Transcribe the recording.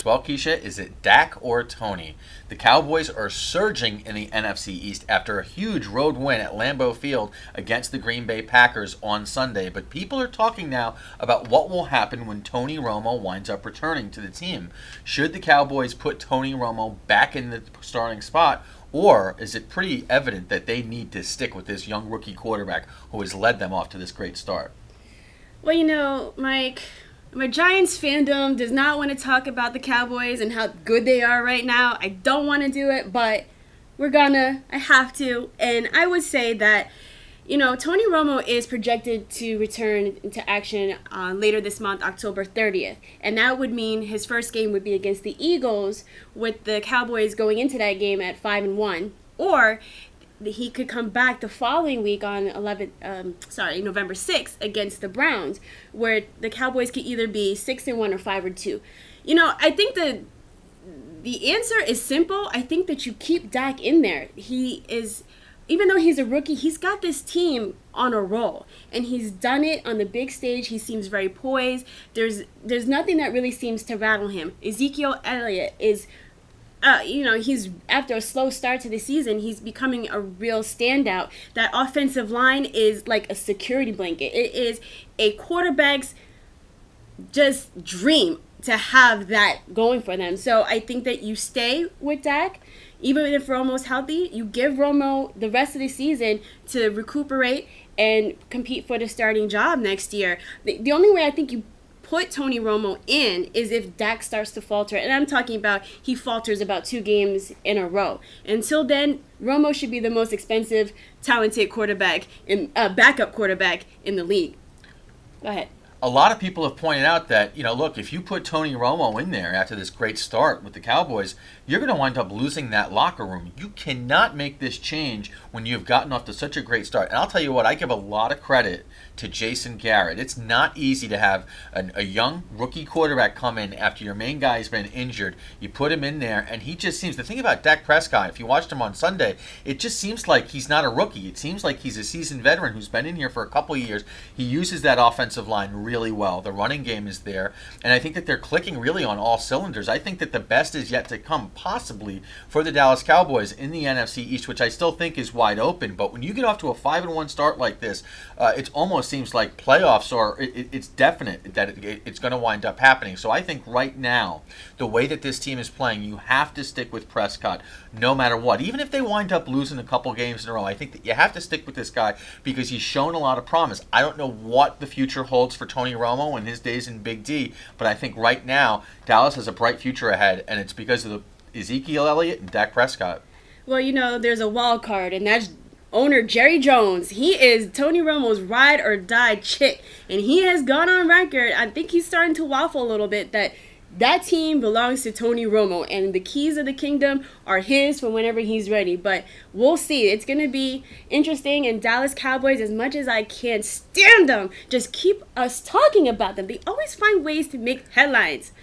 as well, Keisha. Is it Dak or Tony? The Cowboys are surging in the NFC East after a huge road win at Lambeau Field against the Green Bay Packers on Sunday. But people are talking now about what will happen when Tony Romo winds up returning to the team. Should the Cowboys put Tony Romo back in the starting spot? Or is it pretty evident that they need to stick with this young rookie quarterback who has led them off to this great start? Well, Mike, my Giants fandom does not want to talk about the Cowboys and how good they are right now. I don't want to do it, but I have to. And I would say that, Tony Romo is projected to return into action later this month, October 30th. And that would mean his first game would be against the Eagles, with the Cowboys going into that game at 5-1. Or he could come back the following week on November 6th against the Browns, where the Cowboys could either be 6-1 or 5-2. I think the answer is simple. I think that you keep Dak in there. Even though he's a rookie, he's got this team on a roll, and he's done it on the big stage. He seems very poised. There's nothing that really seems to rattle him. Ezekiel Elliott is he's, after a slow start to the season, he's becoming a real standout. That offensive line is like a security blanket. It is a quarterback's just dream to have that going for them. So I think that you stay with Dak, even if Romo's healthy. You give Romo the rest of the season to recuperate and compete for the starting job next year. The only way I think you put Tony Romo in is if Dak starts to falter. And I'm talking about he falters about 2 games in a row. Until then, Romo should be the most expensive, talented backup quarterback in the league. Go ahead. A lot of people have pointed out that, look, if you put Tony Romo in there after this great start with the Cowboys, you're going to wind up losing that locker room. You cannot make this change when you've gotten off to such a great start. And I'll tell you what, I give a lot of credit to Jason Garrett. It's not easy to have a young rookie quarterback come in after your main guy's been injured. You put him in there, and he just seems, the thing about Dak Prescott, if you watched him on Sunday, it just seems like he's not a rookie. It seems like he's a seasoned veteran who's been in here for a couple of years. He uses that offensive line really well. The running game is there, and I think that they're clicking really on all cylinders. I think that the best is yet to come, possibly, for the Dallas Cowboys in the NFC East, which I still think is wide open. But when you get off to a 5-1 start like this, it almost seems like playoffs are, it's definite that it's going to wind up happening. So I think right now, the way that this team is playing, you have to stick with Prescott no matter what. Even if they wind up losing a couple games in a row, I think that you have to stick with this guy because he's shown a lot of promise. I don't know what the future holds for Tony Romo and his days in Big D, but I think right now Dallas has a bright future ahead, and it's because of the Ezekiel Elliott and Dak Prescott. Well, there's a wild card, and that's owner Jerry Jones. He is Tony Romo's ride or die chick, and he has gone on record. I think he's starting to waffle a little bit that team belongs to Tony Romo, and the keys of the kingdom are his for whenever he's ready. But we'll see. It's going to be interesting, and Dallas Cowboys, as much as I can't stand them, just keep us talking about them. They always find ways to make headlines.